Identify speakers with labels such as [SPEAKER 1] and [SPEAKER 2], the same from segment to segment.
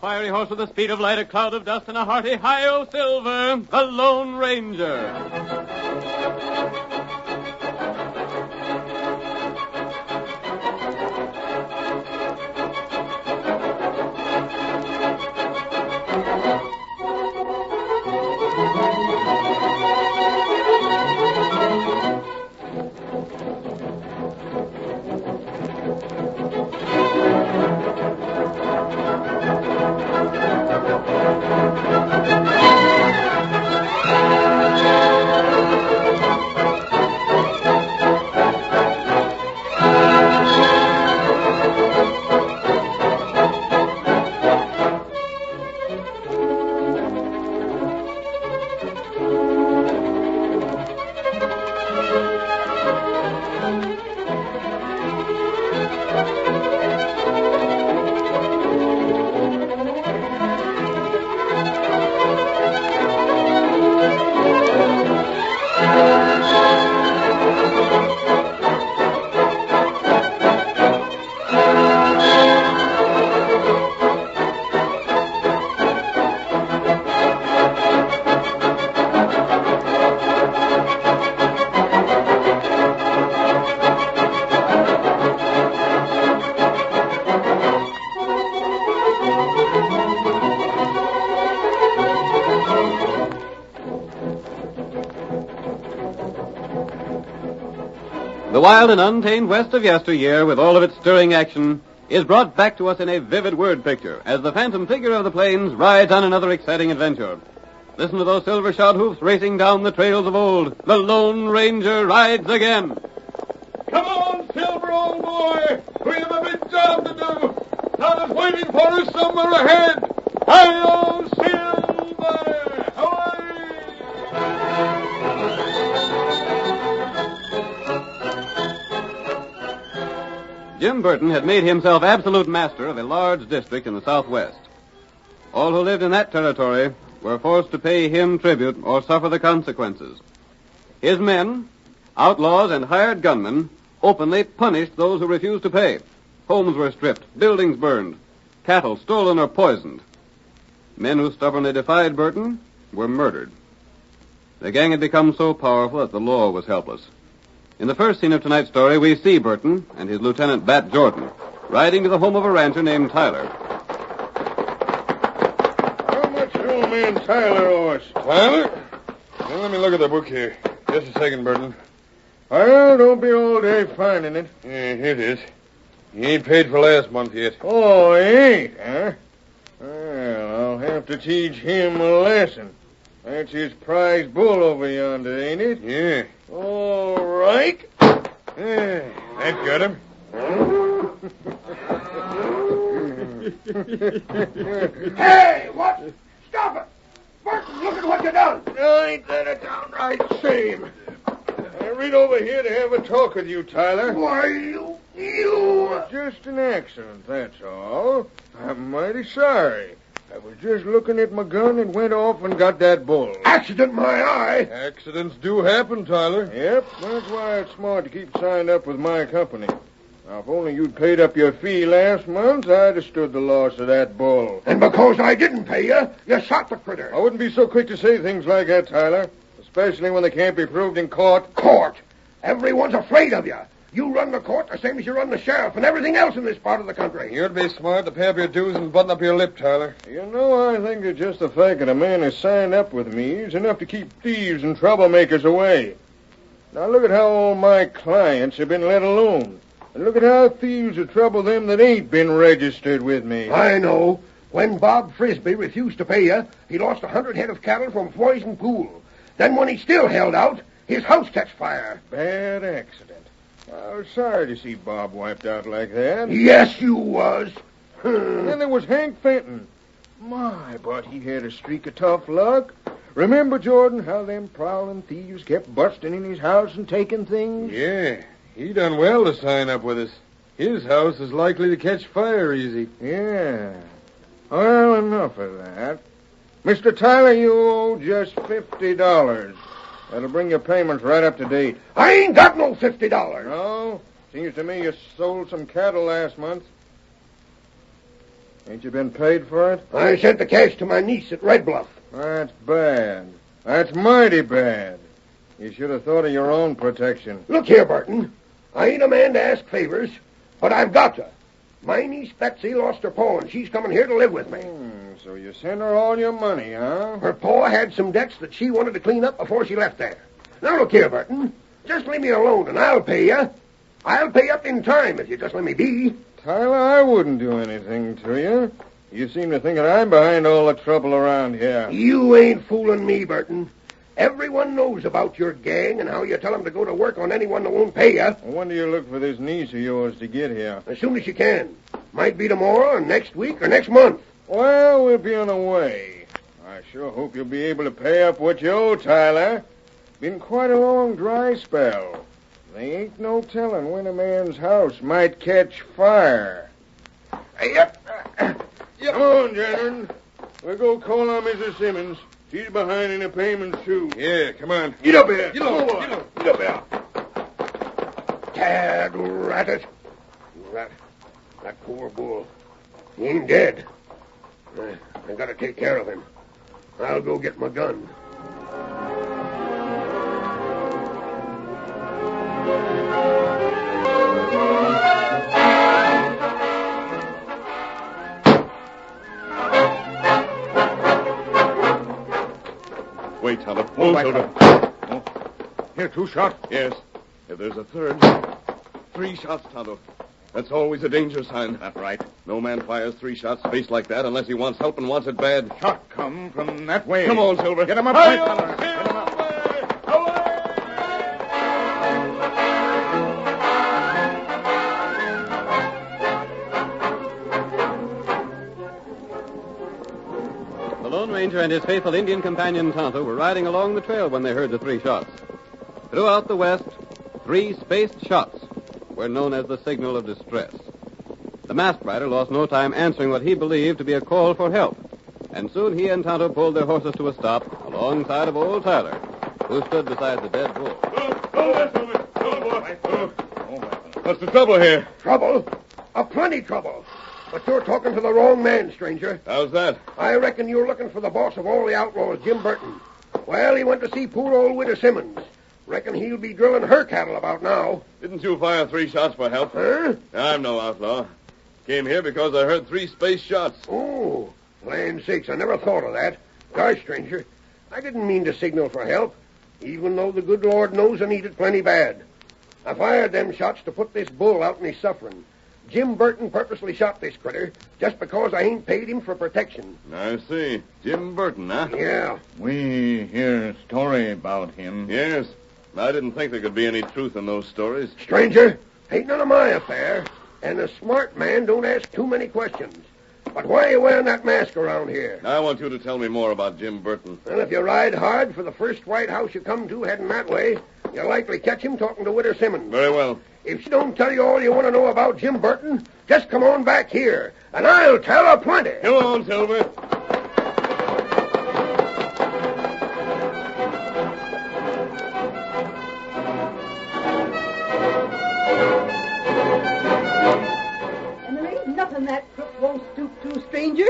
[SPEAKER 1] fiery horse with the speed of light, a cloud of dust, and a hearty hi-yo Silver, the Lone Ranger. The wild and untamed West of yesteryear, with all of its stirring action, is brought back to us in a vivid word picture as the phantom figure of the plains rides on another exciting adventure. Listen to those silver-shod hoofs racing down the trails of old. The Lone Ranger rides again.
[SPEAKER 2] Come on, Silver, old boy. We have a big job to do. Town is waiting for us somewhere ahead. Hi-yo, Silver! Away!
[SPEAKER 1] Jim Burton had made himself absolute master of a large district in the Southwest. All who lived in that territory were forced to pay him tribute or suffer the consequences. His men, outlaws and hired gunmen, openly punished those who refused to pay. Homes were stripped, buildings burned, cattle stolen or poisoned. Men who stubbornly defied Burton were murdered. The gang had become so powerful that the law was helpless. In the first scene of tonight's story, we see Burton and his lieutenant, Bat Jordan, riding to the home of a rancher named Tyler.
[SPEAKER 2] How much do old man Tyler owe us? Tyler? Now, let me look at the book here. Just a second, Burton. Well, don't be all day finding it. Yeah, here it is. He ain't paid for last month yet. Oh, he ain't, huh? Well, I'll have to teach him a lesson. That's his prize bull over yonder, ain't it? Yeah. All right. Yeah, that got him.
[SPEAKER 3] Hey, what? Stop it! Burton, look at what you done.
[SPEAKER 2] Ain't that a downright shame? I rid over here to have a talk with you, Tyler.
[SPEAKER 3] Why, you...
[SPEAKER 2] Just an accident, that's all. I'm mighty sorry. I was just looking at my gun and went off and got that bull.
[SPEAKER 3] Accident, my eye.
[SPEAKER 2] Accidents do happen, Tyler. Yep, that's why it's smart to keep signed up with my company. Now, if only you'd paid up your fee last month, I'd have stood the loss of that bull.
[SPEAKER 3] And because I didn't pay you, you shot the critter.
[SPEAKER 2] I wouldn't be so quick to say things like that, Tyler. Especially when they can't be proved in court.
[SPEAKER 3] Court? Everyone's afraid of you. You run the court the same as you run the sheriff and everything else in this part of the country.
[SPEAKER 2] You'd be smart to pay up your dues and button up your lip, Tyler. You know, I think that just the fact that a man has signed up with me is enough to keep thieves and troublemakers away. Now look at how all my clients have been let alone. And look at how thieves have troubled them that ain't been registered with me.
[SPEAKER 3] I know. When Bob Frisbee refused to pay you, he lost 100 head of cattle from Poison Pool. Then when he still held out, his house catch fire.
[SPEAKER 2] Bad accident. I was sorry to see Bob wiped out like that.
[SPEAKER 3] Yes, you was.
[SPEAKER 2] And then there was Hank Fenton. My, but he had a streak of tough luck. Remember, Jordan, how them prowling thieves kept busting in his house and taking things? Yeah, he done well to sign up with us. His house is likely to catch fire easy. Yeah. Well, enough of that. Mr. Tyler, you owe just $50. That'll bring your payments right up to date.
[SPEAKER 3] I ain't got no $50.
[SPEAKER 2] No? Seems to me you sold some cattle last month. Ain't you been paid for it?
[SPEAKER 3] I sent the cash to my niece at Red Bluff.
[SPEAKER 2] That's bad. That's mighty bad. You should have thought of your own protection.
[SPEAKER 3] Look here, Burton. I ain't a man to ask favors, but I've got to. My niece Betsy lost her paw, and she's coming here to live with me.
[SPEAKER 2] So you sent her all your money, huh?
[SPEAKER 3] Her paw had some debts that she wanted to clean up before she left there. Now, look here, Burton. Just leave me alone, and I'll pay you. I'll pay up in time if you just let me be.
[SPEAKER 2] Tyler, I wouldn't do anything to you. You seem to think that I'm behind all the trouble around here.
[SPEAKER 3] You ain't fooling me, Burton. Everyone knows about your gang and how you tell them to go to work on anyone that won't pay you.
[SPEAKER 2] Well, when do you look for this niece of yours to get here?
[SPEAKER 3] As soon as you can. Might be tomorrow, or next week, or next month.
[SPEAKER 2] Well, we'll be on the way. I sure hope you'll be able to pay up what you owe, Tyler. Been quite a long dry spell. They ain't no telling when a man's house might catch fire.
[SPEAKER 3] Yep.
[SPEAKER 2] Come on, gentlemen. We'll go call on Mrs. Simmons. She's behind in the payments, too. Yeah, come on.
[SPEAKER 3] Get up here.
[SPEAKER 2] Get up.
[SPEAKER 3] Get up here. Tad rat it. That poor bull. He ain't dead. I gotta take care of him. I'll go get my gun.
[SPEAKER 4] Wait, Tyler.
[SPEAKER 2] Oh,
[SPEAKER 4] Hold Silver.
[SPEAKER 2] Oh. Here, 2 shots.
[SPEAKER 4] Yes. If there's a third. 3 shots, Tonto. That's always a danger sign.
[SPEAKER 2] That's right.
[SPEAKER 4] No man fires 3 shots spaced like that unless he wants help and wants it bad.
[SPEAKER 2] Shot come from that way.
[SPEAKER 4] Come on, Silver.
[SPEAKER 2] Get him up,
[SPEAKER 4] Hi-yo,
[SPEAKER 2] quick, Tyler. Get him up.
[SPEAKER 1] The Lone Ranger and his faithful Indian companion Tonto were riding along the trail when they heard the 3 shots. Throughout the West, 3 spaced shots were known as the signal of distress. The masked rider lost no time answering what he believed to be a call for help, and soon he and Tonto pulled their horses to a stop alongside of old Tyler, who stood beside the dead bull.
[SPEAKER 4] What's the trouble here?
[SPEAKER 3] Trouble? Plenty trouble. But you're talking to the wrong man, stranger.
[SPEAKER 4] How's that?
[SPEAKER 3] I reckon you're looking for the boss of all the outlaws, Jim Burton. Well, he went to see poor old widow Simmons. Reckon he'll be drilling her cattle about now.
[SPEAKER 4] Didn't you fire 3 shots for help?
[SPEAKER 3] Huh?
[SPEAKER 4] I'm no outlaw. Came here because I heard 3 spaced shots.
[SPEAKER 3] Oh, land sakes, I never thought of that. Gosh, stranger, I didn't mean to signal for help, even though the good Lord knows I need it plenty bad. I fired them shots to put this bull out in his suffering. Jim Burton purposely shot this critter just because I ain't paid him for protection.
[SPEAKER 4] I see. Jim Burton, huh?
[SPEAKER 3] Yeah.
[SPEAKER 2] We hear a story about him.
[SPEAKER 4] Yes. I didn't think there could be any truth in those stories.
[SPEAKER 3] Stranger, ain't none of my affair, and a smart man don't ask too many questions. But why are you wearing that mask around here?
[SPEAKER 4] I want you to tell me more about Jim Burton.
[SPEAKER 3] Well, if you ride hard for the first White House you come to heading that way, you'll likely catch him talking to widow Simmons.
[SPEAKER 4] Very well.
[SPEAKER 3] If she don't tell you all you want to know about Jim Burton, just come on back here, and I'll tell her plenty.
[SPEAKER 4] Come on, Silver.
[SPEAKER 5] And there ain't nothing that crook won't stoop to, stranger.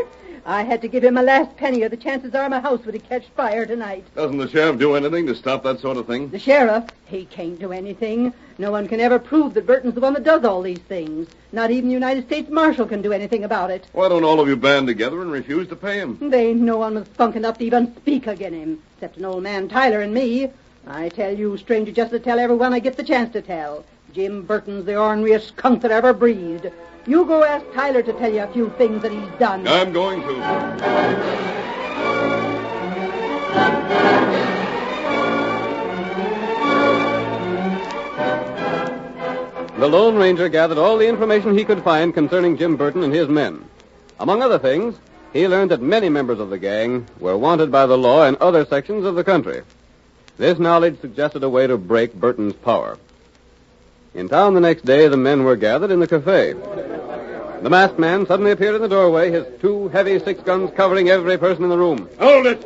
[SPEAKER 5] I had to give him my last penny, or the chances are my house would catch fire tonight.
[SPEAKER 4] Doesn't the sheriff do anything to stop that sort of thing?
[SPEAKER 5] The sheriff, he can't do anything. No one can ever prove that Burton's the one that does all these things. Not even the United States Marshal can do anything about it.
[SPEAKER 4] Why don't all of you band together and refuse to pay him?
[SPEAKER 5] There ain't no one with spunk enough to even speak again him, except an old man Tyler and me. I tell you, stranger, just to tell everyone I get the chance to tell. Jim Burton's the orneriest skunk that ever breathed. You go ask Tyler to tell you a few things that he's done.
[SPEAKER 4] I'm going to.
[SPEAKER 1] The Lone Ranger gathered all the information he could find concerning Jim Burton and his men. Among other things, he learned that many members of the gang were wanted by the law in other sections of the country. This knowledge suggested a way to break Burton's power. In town the next day, the men were gathered in the cafe. The masked man suddenly appeared in the doorway, his 2 heavy 6-guns covering every person in the room.
[SPEAKER 4] Hold it!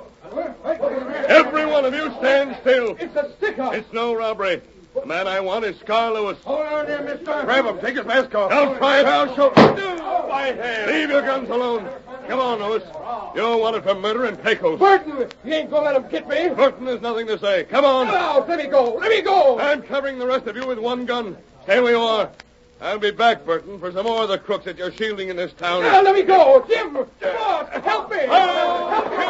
[SPEAKER 4] Every one of you stand still.
[SPEAKER 3] It's a stick-up.
[SPEAKER 4] It's no robbery. The man I want is Scar Lewis.
[SPEAKER 3] Hold on there, mister.
[SPEAKER 2] Grab him. Take his mask off.
[SPEAKER 4] Don't try it.
[SPEAKER 2] I'll show.
[SPEAKER 4] Why,
[SPEAKER 2] my hand.
[SPEAKER 4] Leave your guns alone. Come on, Lewis. You're wanted for murder and Pecos.
[SPEAKER 2] Burton, you ain't gonna let him get me.
[SPEAKER 4] Burton, there's nothing to say. Come on.
[SPEAKER 2] No, let me go. Let me go.
[SPEAKER 4] I'm covering the rest of you with one gun. Stay where you are. I'll be back, Burton, for some more of the crooks that you're shielding in this town.
[SPEAKER 2] Now, let me go. Jim, come on. Help me. Help me.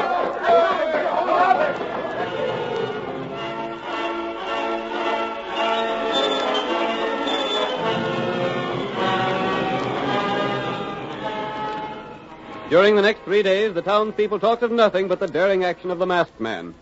[SPEAKER 1] During the next 3 days, the townspeople talked of nothing but the daring action of the masked man.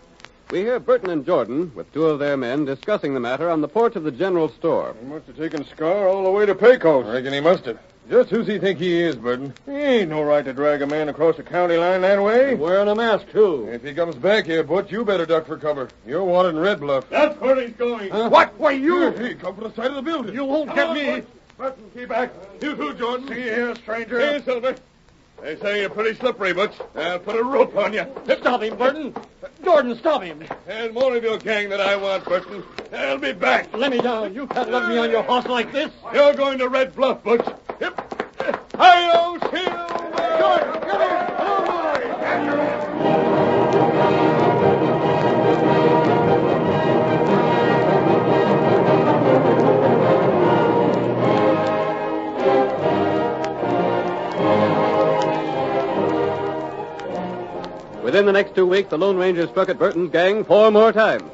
[SPEAKER 1] We hear Burton and Jordan, with 2 of their men, discussing the matter on the porch of the general store.
[SPEAKER 2] He must have taken Scar all the way to Pecos. I reckon he must have. Just who's he think he is, Burton? He ain't no right to drag a man across the county line that way.
[SPEAKER 4] He's wearing a mask, too. If he comes back here, Butch, you better duck for cover. You're wanted in Red Bluff.
[SPEAKER 2] That's where he's going.
[SPEAKER 4] Huh?
[SPEAKER 2] What? Why, you?
[SPEAKER 4] Hey, come from the side of the building.
[SPEAKER 2] You won't get me.
[SPEAKER 4] Burton, keep back. You too, Jordan.
[SPEAKER 2] See here, stranger.
[SPEAKER 4] Hey, Silver. They say you're pretty slippery, Butch. I'll put a rope on you.
[SPEAKER 6] Stop him, Burton. Jordan, stop him.
[SPEAKER 4] There's more of your gang than I want, Burton. I'll be back.
[SPEAKER 6] Let me down. You can't lug me on your horse like this.
[SPEAKER 4] You're going to Red Bluff, Butch. Yep. Hi-yo, Silver!
[SPEAKER 2] Jordan, come here. Come on, boy.
[SPEAKER 1] Within the next 2 weeks, the Lone Ranger struck at Burton's gang 4 more times.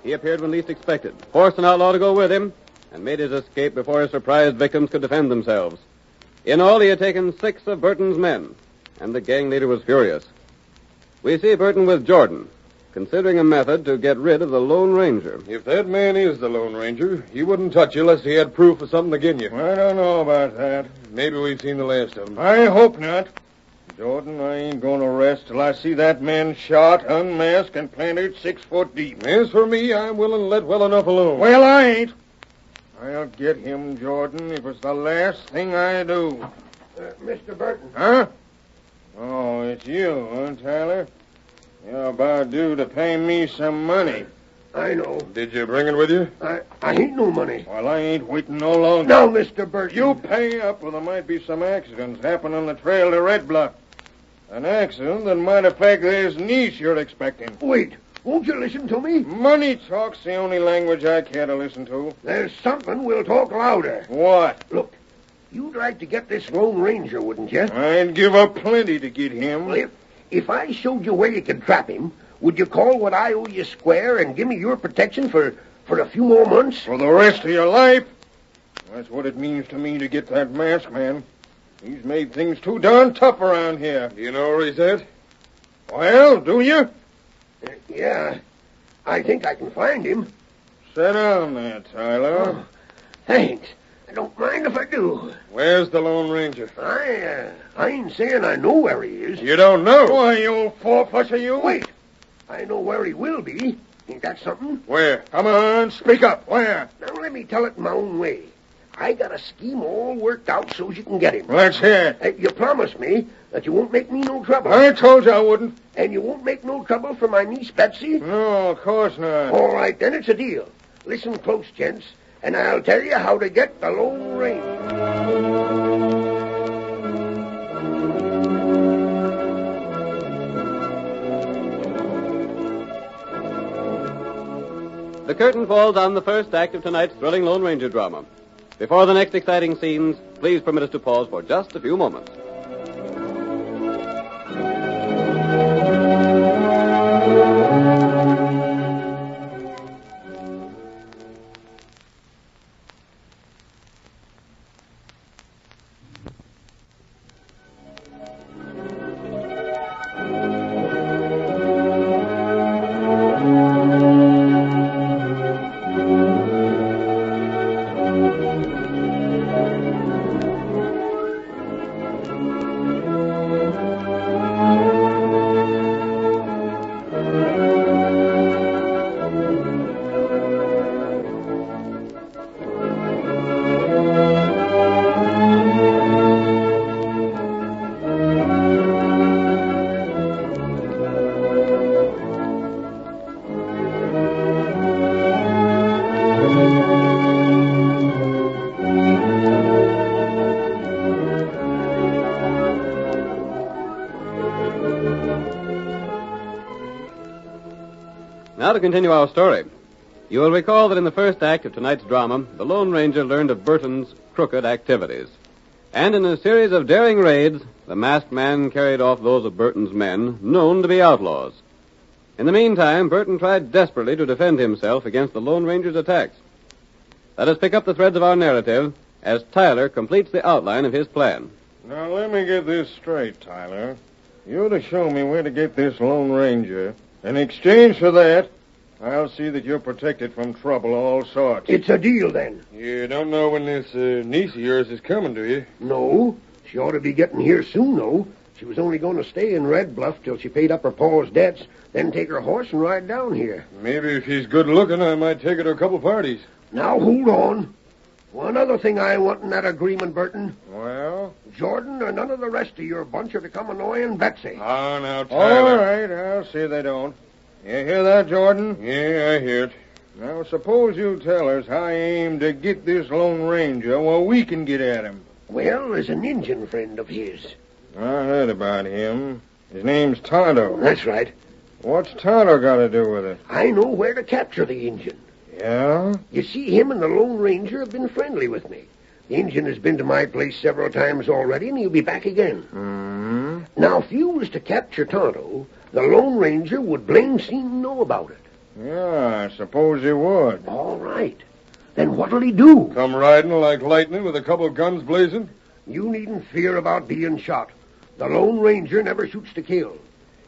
[SPEAKER 1] He appeared when least expected, forced an outlaw to go with him, and made his escape before his surprised victims could defend themselves. In all, he had taken 6 of Burton's men, and the gang leader was furious. We see Burton with Jordan, considering a method to get rid of the Lone Ranger.
[SPEAKER 4] If that man is the Lone Ranger, he wouldn't touch you unless he had proof of something against you.
[SPEAKER 2] I don't know about that.
[SPEAKER 4] Maybe we've seen the last of him.
[SPEAKER 2] I hope not. Jordan, I ain't going to rest till I see that man shot, unmasked, and planted 6 foot deep.
[SPEAKER 4] As for me, I'm willing to let well enough alone.
[SPEAKER 2] Well, I ain't. I'll get him, Jordan, if it's the last thing I do.
[SPEAKER 3] Mr. Burton.
[SPEAKER 2] Huh? Oh, it's you, huh, Tyler? You're about due to pay me some money.
[SPEAKER 3] I know.
[SPEAKER 4] Did you bring it with you?
[SPEAKER 3] I ain't no money.
[SPEAKER 2] Well, I ain't waiting no longer.
[SPEAKER 3] Now, Mr. Burton.
[SPEAKER 2] You pay up or there might be some accidents happen on the trail to Red Bluff. An accident that might affect this niece you're expecting.
[SPEAKER 3] Wait. Won't you listen to me?
[SPEAKER 2] Money talk's the only language I care to listen to.
[SPEAKER 3] There's something we'll talk louder.
[SPEAKER 2] What?
[SPEAKER 3] Look, you'd like to get this Lone Ranger, wouldn't you?
[SPEAKER 2] I'd give up plenty to get him.
[SPEAKER 3] Well, if I showed you where you could trap him, would you call what I owe you square and give me your protection for a few more months?
[SPEAKER 2] For the rest of your life? That's what it means to me to get that masked man. He's made things too darn tough around here.
[SPEAKER 4] Do you know where he's at?
[SPEAKER 2] Well, do you?
[SPEAKER 3] Yeah, I think I can find him.
[SPEAKER 2] Sit down there, Tyler.
[SPEAKER 3] Oh, thanks. I don't mind if I do.
[SPEAKER 4] Where's the Lone Ranger?
[SPEAKER 3] I ain't saying I know where he is.
[SPEAKER 4] You don't know?
[SPEAKER 2] Why, you old four-flusher, you?
[SPEAKER 3] Wait. I know where he will be. Ain't that something?
[SPEAKER 4] Where?
[SPEAKER 2] Come on, speak up. Where?
[SPEAKER 3] Now, let me tell it my own way. I got a scheme all worked out so's you can get him.
[SPEAKER 2] Let's hear it.
[SPEAKER 3] You promise me that you won't make me no trouble.
[SPEAKER 2] I told you I wouldn't.
[SPEAKER 3] And you won't make no trouble for my niece Betsy?
[SPEAKER 2] No, of course not.
[SPEAKER 3] All right, then it's a deal. Listen close, gents, and I'll tell you how to get the Lone Ranger.
[SPEAKER 1] The curtain falls on the first act of tonight's thrilling Lone Ranger drama. Before the next exciting scenes, please permit us to pause for just a few moments. Now to continue our story. You will recall that in the first act of tonight's drama, the Lone Ranger learned of Burton's crooked activities. And in a series of daring raids, the masked man carried off those of Burton's men, known to be outlaws. In the meantime, Burton tried desperately to defend himself against the Lone Ranger's attacks. Let us pick up the threads of our narrative as Tyler completes the outline of his plan.
[SPEAKER 2] Now, let me get this straight, Tyler. You're to show me where to get this Lone Ranger. In exchange for that, I'll see that you're protected from trouble of all sorts.
[SPEAKER 3] It's a deal, then.
[SPEAKER 2] You don't know when this niece of yours is coming, do you?
[SPEAKER 3] No. She ought to be getting here soon, though. She was only going to stay in Red Bluff till she paid up her pa's debts, then take her horse and ride down here.
[SPEAKER 2] Maybe if she's good looking, I might take her to a couple parties.
[SPEAKER 3] Now, hold on. One other thing I want in that agreement, Burton.
[SPEAKER 2] Well?
[SPEAKER 3] Jordan or none of the rest of your bunch are to come annoying Betsy.
[SPEAKER 2] Oh, now, Tyler. All right, I'll see they don't. You hear that, Jordan? Yeah, I hear it. Now, suppose you tell us how you aim to get this Lone Ranger while we can get at him.
[SPEAKER 3] Well, there's an Indian friend of his.
[SPEAKER 2] I heard about him. His name's Tonto.
[SPEAKER 3] That's right.
[SPEAKER 2] What's Tonto got to do with it?
[SPEAKER 3] I know where to capture the Indian.
[SPEAKER 2] Yeah?
[SPEAKER 3] You see, him and the Lone Ranger have been friendly with me. The Indian has been to my place several times already, and he'll be back again.
[SPEAKER 2] Mm-hmm.
[SPEAKER 3] Now, if you was to capture Tonto, the Lone Ranger would blame seem know about it.
[SPEAKER 2] Yeah, I suppose he would.
[SPEAKER 3] All right. Then what'll he do?
[SPEAKER 2] Come riding like lightning with a couple of guns blazing?
[SPEAKER 3] You needn't fear about being shot. The Lone Ranger never shoots to kill.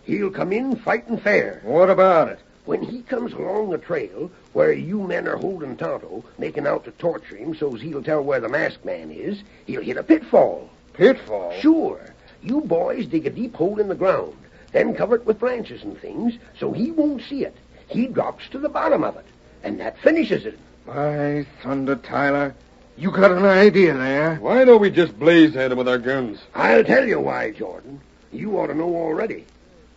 [SPEAKER 3] He'll come in fighting fair.
[SPEAKER 2] What about it?
[SPEAKER 3] When he comes along the trail where you men are holding Tonto, making out to torture him so's he'll tell where the masked man is, he'll hit a pitfall.
[SPEAKER 2] Pitfall?
[SPEAKER 3] Sure. You boys dig a deep hole in the ground, then cover it with branches and things so he won't see it. He drops to the bottom of it, and that finishes it.
[SPEAKER 2] By thunder, Tyler, you got an idea there. Why don't we just blaze at him with our guns?
[SPEAKER 3] I'll tell you why, Jordan. You ought to know already.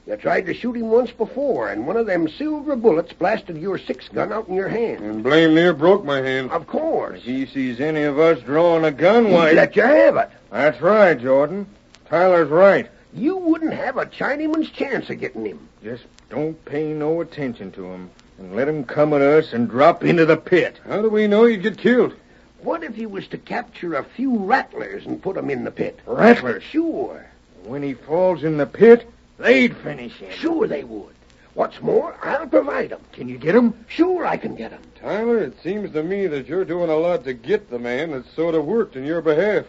[SPEAKER 3] You tried to shoot him once before, and one of them silver bullets blasted your 6-gun out in your hand.
[SPEAKER 2] And blame near broke my hand.
[SPEAKER 3] Of course.
[SPEAKER 2] If he sees any of us drawing a gun, why...
[SPEAKER 3] He'd let you have it.
[SPEAKER 2] That's right, Jordan. Tyler's right.
[SPEAKER 3] You wouldn't have a Chinaman's chance of getting him.
[SPEAKER 2] Just don't pay no attention to him, and let him come at us and drop into the pit. How do we know he'd get killed?
[SPEAKER 3] What if he was to capture a few rattlers and put them in the pit?
[SPEAKER 2] Rattlers?
[SPEAKER 3] Sure.
[SPEAKER 2] When he falls in the pit, they'd finish him.
[SPEAKER 3] Sure they would. What's more, I'll provide them.
[SPEAKER 2] Can you get him?
[SPEAKER 3] Sure I can get them.
[SPEAKER 2] Tyler, it seems to me that you're doing a lot to get the man that's sort of worked in your behalf.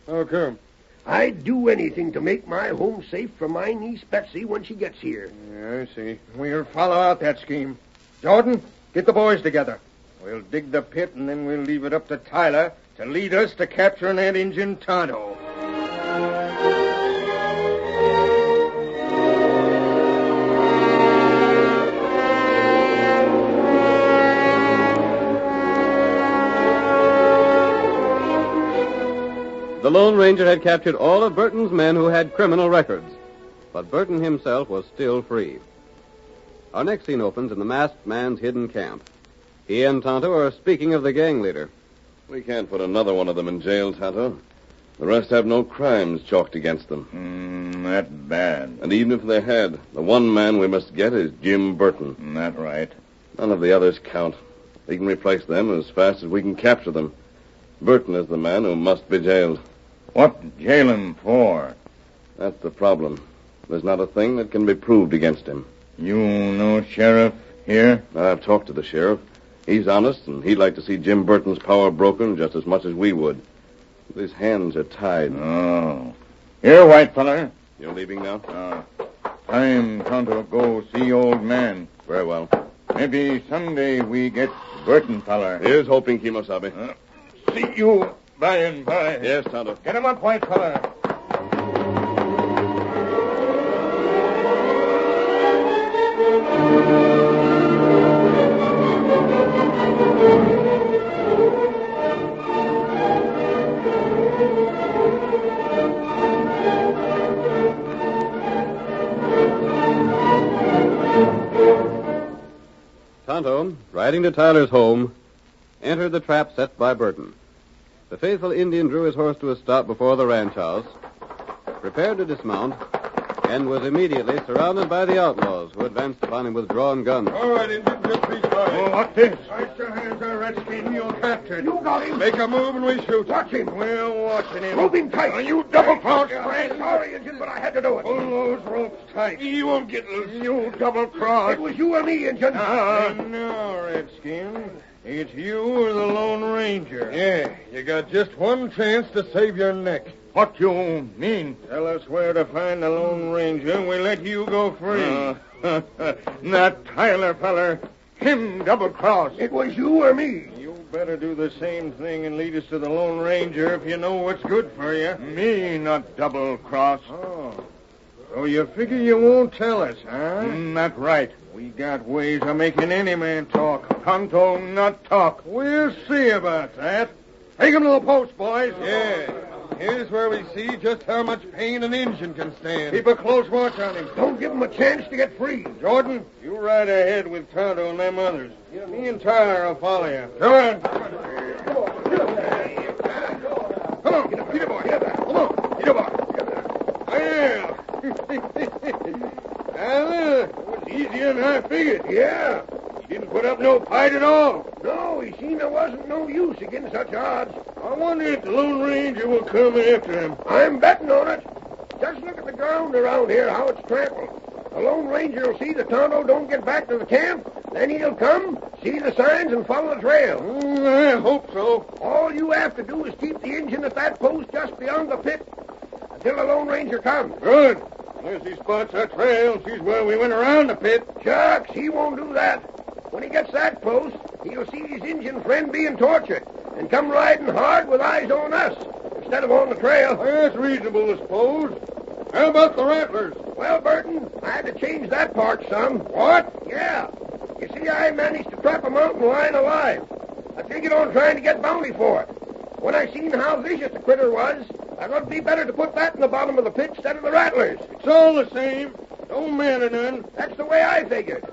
[SPEAKER 2] How come?
[SPEAKER 3] I'd do anything to make my home safe for my niece Betsy when she gets here.
[SPEAKER 2] Yeah, I see. We'll follow out that scheme. Jordan, get the boys together. We'll dig the pit, and then we'll leave it up to Tyler to lead us to capturing that Injun Tonto.
[SPEAKER 1] The Lone Ranger had captured all of Burton's men who had criminal records, but Burton himself was still free. Our next scene opens in the masked man's hidden camp. He and Tonto are speaking of the gang leader.
[SPEAKER 4] We can't put another one of them in jail, Tonto. The rest have no crimes chalked against them.
[SPEAKER 7] That bad.
[SPEAKER 4] And even if they had, the one man we must get is Jim Burton.
[SPEAKER 7] That right.
[SPEAKER 4] None of the others count. We can replace them as fast as we can capture them. Burton is the man who must be jailed.
[SPEAKER 7] What jail him for?
[SPEAKER 4] That's the problem. There's not a thing that can be proved against him.
[SPEAKER 7] You know sheriff here?
[SPEAKER 4] I've talked to the sheriff. He's honest, and he'd like to see Jim Burton's power broken just as much as we would. But his hands are tied.
[SPEAKER 7] Oh. Here, white feller.
[SPEAKER 4] You're leaving now?
[SPEAKER 7] Time to go see old man.
[SPEAKER 4] Very well.
[SPEAKER 7] Maybe someday we get Burton feller.
[SPEAKER 4] Here's hoping, Kimosabe.
[SPEAKER 7] See you by and by.
[SPEAKER 4] Yes, Tonto.
[SPEAKER 7] Get him up, white feller.
[SPEAKER 1] Tonto, riding to Tyler's home, entered the trap set by Burton. The faithful Indian drew his horse to a stop before the ranch house, prepared to dismount, and was immediately surrounded by the outlaws, who advanced upon him with drawn guns.
[SPEAKER 2] All right, Indian, just be quiet.
[SPEAKER 3] Oh, what's this?
[SPEAKER 2] Place your hands there, Redskin. You're captured.
[SPEAKER 3] You got him.
[SPEAKER 2] Make a move and we shoot.
[SPEAKER 3] Watch him.
[SPEAKER 2] We're watching him.
[SPEAKER 3] Rope him tight.
[SPEAKER 2] You double-crossed
[SPEAKER 3] I'm sorry, Injun, but I had to do it.
[SPEAKER 2] Pull those ropes tight. You won't get loose. You double-crossed.
[SPEAKER 3] It was you or me, Injun.
[SPEAKER 2] No, Redskin. It's you or the Lone Ranger. Yeah, you got just one chance to save your neck.
[SPEAKER 7] What you mean?
[SPEAKER 2] Tell us where to find the Lone Ranger, and we let you go free.
[SPEAKER 7] That Tyler feller, him double-cross.
[SPEAKER 3] It was you or me.
[SPEAKER 2] You better do the same thing and lead us to the Lone Ranger if you know what's good for you.
[SPEAKER 7] Me not double-cross.
[SPEAKER 2] Oh, so you figure you won't tell us, huh?
[SPEAKER 7] Not right.
[SPEAKER 2] We got ways of making any man talk.
[SPEAKER 7] Tonto not talk.
[SPEAKER 2] We'll see about that.
[SPEAKER 7] Take him to the post, boys.
[SPEAKER 2] Yeah. Here's where we see just how much pain an Injun can stand.
[SPEAKER 7] Keep a close watch on him.
[SPEAKER 3] Don't give him a chance to get free.
[SPEAKER 2] Jordan, you ride ahead with Tonto and them others. Me and Tyler will follow you. Come on.
[SPEAKER 3] Come on, get up, Peter boy. Get up. Come on, Peter boy.
[SPEAKER 2] Well. Tyler, it was easier than I figured.
[SPEAKER 3] Yeah.
[SPEAKER 2] He didn't put up no fight at all.
[SPEAKER 3] No, he seen there wasn't no use against such odds.
[SPEAKER 2] I wonder if the Lone Ranger will come after him.
[SPEAKER 3] I'm betting on it. Just look at the ground around here, how it's trampled. The Lone Ranger will see the Tonto don't get back to the camp. Then he'll come, see the signs, and follow the trail.
[SPEAKER 2] I hope so.
[SPEAKER 3] All you have to do is keep the engine at that post just beyond the pit until the Lone Ranger comes.
[SPEAKER 2] Good. Unless he spots our trail and sees where we went around the pit.
[SPEAKER 3] Shucks, he won't do that. When he gets that close, he'll see his Indian friend being tortured and come riding hard with eyes on us instead of on the trail.
[SPEAKER 2] That's reasonable, I suppose. How about the rattlers?
[SPEAKER 3] Well, Burton, I had to change that part some.
[SPEAKER 2] What?
[SPEAKER 3] Yeah. You see, I managed to trap a mountain lion alive. I figured on trying to get bounty for it. When I seen how vicious the critter was, I thought it'd be better to put that in the bottom of the pit instead of the rattlers.
[SPEAKER 2] It's all the same. Don't matter none.
[SPEAKER 3] That's the way I figured.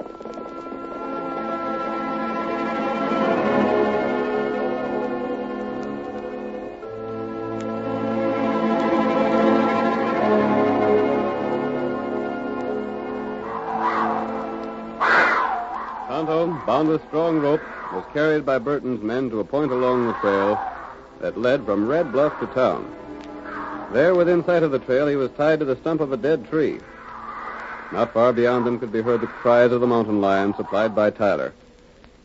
[SPEAKER 1] Tonto, bound with strong rope, was carried by Burton's men to a point along the trail that led from Red Bluff to town. There, within sight of the trail, he was tied to the stump of a dead tree. Not far beyond them could be heard the cries of the mountain lion supplied by Tyler,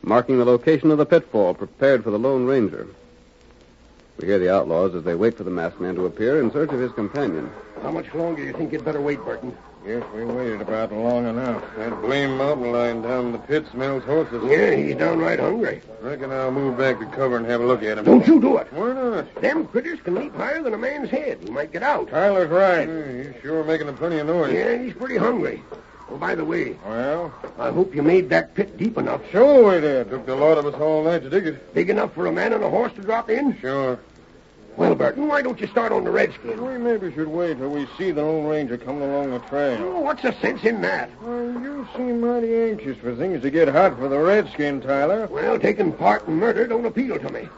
[SPEAKER 1] marking the location of the pitfall prepared for the Lone Ranger. We hear the outlaws as they wait for the masked man to appear in search of his companion.
[SPEAKER 3] How much longer do you think you'd better wait, Burton?
[SPEAKER 2] Guess we waited about long enough. That blame mountain lion down in the pit smells horses.
[SPEAKER 3] Yeah, he's downright hungry.
[SPEAKER 2] Reckon I'll move back to cover and have a look at him.
[SPEAKER 3] Don't you do it.
[SPEAKER 2] Why not?
[SPEAKER 3] Them critters can leap higher than a man's head. He might get out.
[SPEAKER 2] Tyler's right. He's sure making a plenty of noise.
[SPEAKER 3] Yeah, he's pretty hungry. Oh, by the way,
[SPEAKER 2] Well,
[SPEAKER 3] I hope you made that pit deep enough.
[SPEAKER 2] sure we did. Took a lot of us all night to dig it.
[SPEAKER 3] Big enough for a man on a horse to drop in?
[SPEAKER 2] Sure.
[SPEAKER 3] Well, Burton, why don't you start on the redskin?
[SPEAKER 2] We maybe should wait till we see the Lone Ranger coming along the trail.
[SPEAKER 3] Oh, what's the sense in that?
[SPEAKER 2] Well, you seem mighty anxious for things to get hot for the redskin, Tyler.
[SPEAKER 3] Well, taking part in murder don't appeal to me.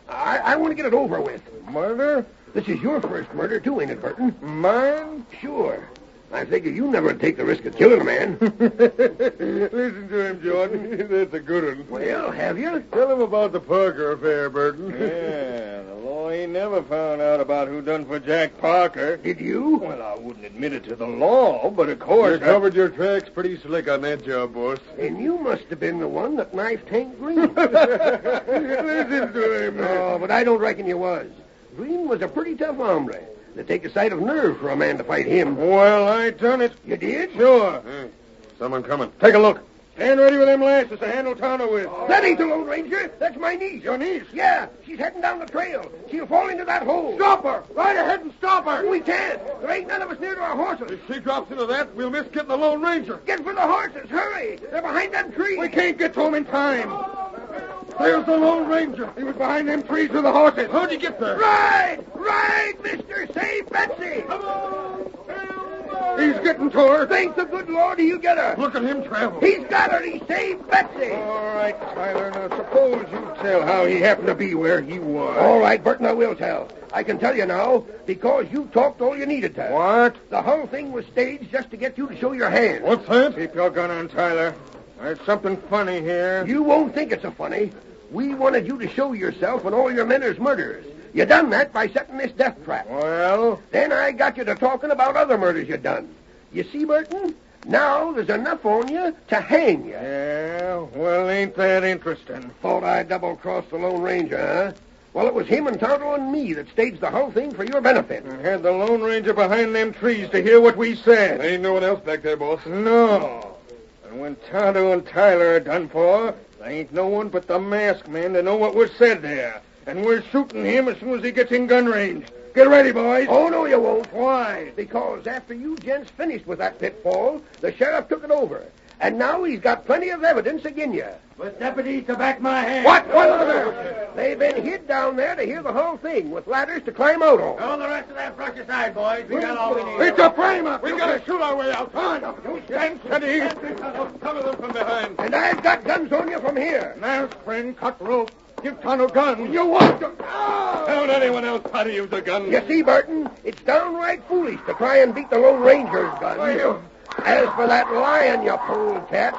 [SPEAKER 3] I want to get it over with.
[SPEAKER 2] Murder?
[SPEAKER 3] This is your first murder, too, ain't it, Burton?
[SPEAKER 2] Mine?
[SPEAKER 3] Sure. I figure you never take the risk of killing a man.
[SPEAKER 2] Listen to him, Jordan. That's a good one.
[SPEAKER 3] Well, have you?
[SPEAKER 2] Tell him about the Parker affair, Burton. Yeah, the law ain't never found out about who done for Jack Parker.
[SPEAKER 3] Did you?
[SPEAKER 2] Well, I wouldn't admit it to the law, but of course... You covered your tracks pretty slick on that job, boss.
[SPEAKER 3] And you must have been the one that knifed Hank Green.
[SPEAKER 2] Listen to him.
[SPEAKER 3] Oh, but I don't reckon you was. Green was a pretty tough hombre. It'd take a sight of nerve for a man to fight him.
[SPEAKER 2] Well, I done it.
[SPEAKER 3] You did?
[SPEAKER 2] Sure. Someone coming. Take a look. Stand ready with them lashes to handle Tonto with.
[SPEAKER 3] That ain't the Lone Ranger. That's my niece.
[SPEAKER 2] Your niece?
[SPEAKER 3] Yeah, she's heading down the trail. She'll fall into that hole.
[SPEAKER 2] Stop her! Right ahead and stop her!
[SPEAKER 3] We can't. There ain't none of us near to our horses.
[SPEAKER 2] If she drops into that, we'll miss getting the Lone Ranger.
[SPEAKER 3] Get for the horses. Hurry. They're behind that tree.
[SPEAKER 2] We can't get to him in time. There's the Lone Ranger. He was behind them trees with the horses. How'd you get there?
[SPEAKER 3] Ride! Ride, mister! Save Betsy!
[SPEAKER 2] He's He's getting to her.
[SPEAKER 3] Thank the good Lord you get her.
[SPEAKER 2] Look at him travel.
[SPEAKER 3] He's got her. He saved Betsy.
[SPEAKER 2] All right, Tyler. Now, suppose you tell how he happened to be where he was.
[SPEAKER 3] All right, Burton, I will tell. I can tell you now because you talked all you needed to.
[SPEAKER 2] What?
[SPEAKER 3] The whole thing was staged just to get you to show your hand.
[SPEAKER 2] What's that? Keep your gun on, Tyler. There's something funny here.
[SPEAKER 3] You won't think it's so funny. We wanted you to show yourself and all your men as murderers. You done that by setting this death trap.
[SPEAKER 2] Well?
[SPEAKER 3] Then I got you to talking about other murders you done. You see, Burton? Now there's enough on you to hang you.
[SPEAKER 2] Yeah, well, ain't that interesting?
[SPEAKER 3] Thought I'd double-cross the Lone Ranger, huh? Well, it was him and Tonto and me that staged the whole thing for your benefit.
[SPEAKER 2] I had the Lone Ranger behind them trees to hear what we said.
[SPEAKER 4] There ain't no one else back there, boss.
[SPEAKER 2] No. And when Tonto and Tyler are done for, there ain't no one but the masked man to know what was said there. And we're shooting him as soon as he gets in gun range. Get ready, boys.
[SPEAKER 3] Oh, no, you won't.
[SPEAKER 2] Why?
[SPEAKER 3] Because after you gents finished with that pitfall, the sheriff took it over. And now he's got plenty of evidence against you.
[SPEAKER 6] With deputies to back my hand.
[SPEAKER 3] What? They've been hid down there to hear the whole thing, with ladders to climb out on.
[SPEAKER 6] Throw the rest of that brush aside, boys. We got all we need.
[SPEAKER 2] It's a frame-up. We gotta shoot our way out. Come on. You stand steady.
[SPEAKER 4] Cover them from behind.
[SPEAKER 3] And I've got guns on you from here.
[SPEAKER 2] Now, friend, cut rope. Give Tonto gun.
[SPEAKER 3] You want to...
[SPEAKER 4] Don't anyone else try to use a gun.
[SPEAKER 3] You see, Burton, it's downright foolish to try and beat the Lone Ranger's gun. As for that lion you polecat,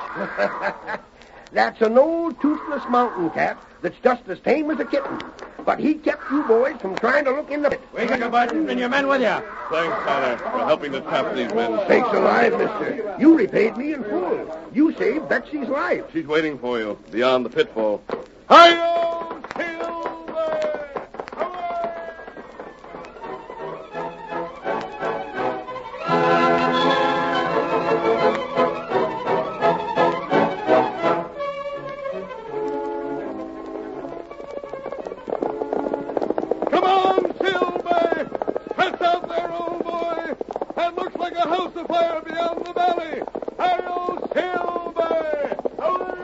[SPEAKER 3] that's an old toothless mountain cat that's just as tame as a kitten. But he kept you boys from trying to look in the pit.
[SPEAKER 6] We got your Burton and your men with you.
[SPEAKER 4] Thanks, Tyler, for helping to trap these men.
[SPEAKER 3] Sakes alive, mister. You repaid me in full. You saved Betsy's life.
[SPEAKER 4] She's waiting for you beyond the pitfall.
[SPEAKER 2] Hi-yo, Silver!
[SPEAKER 4] Come on, Silver! Press out there, old boy! That looks like a house afire beyond the valley! Hi-yo, Silver! Hooray!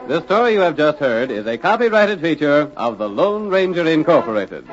[SPEAKER 1] The story you have just heard is a copyrighted feature of the Lone Ranger Incorporated.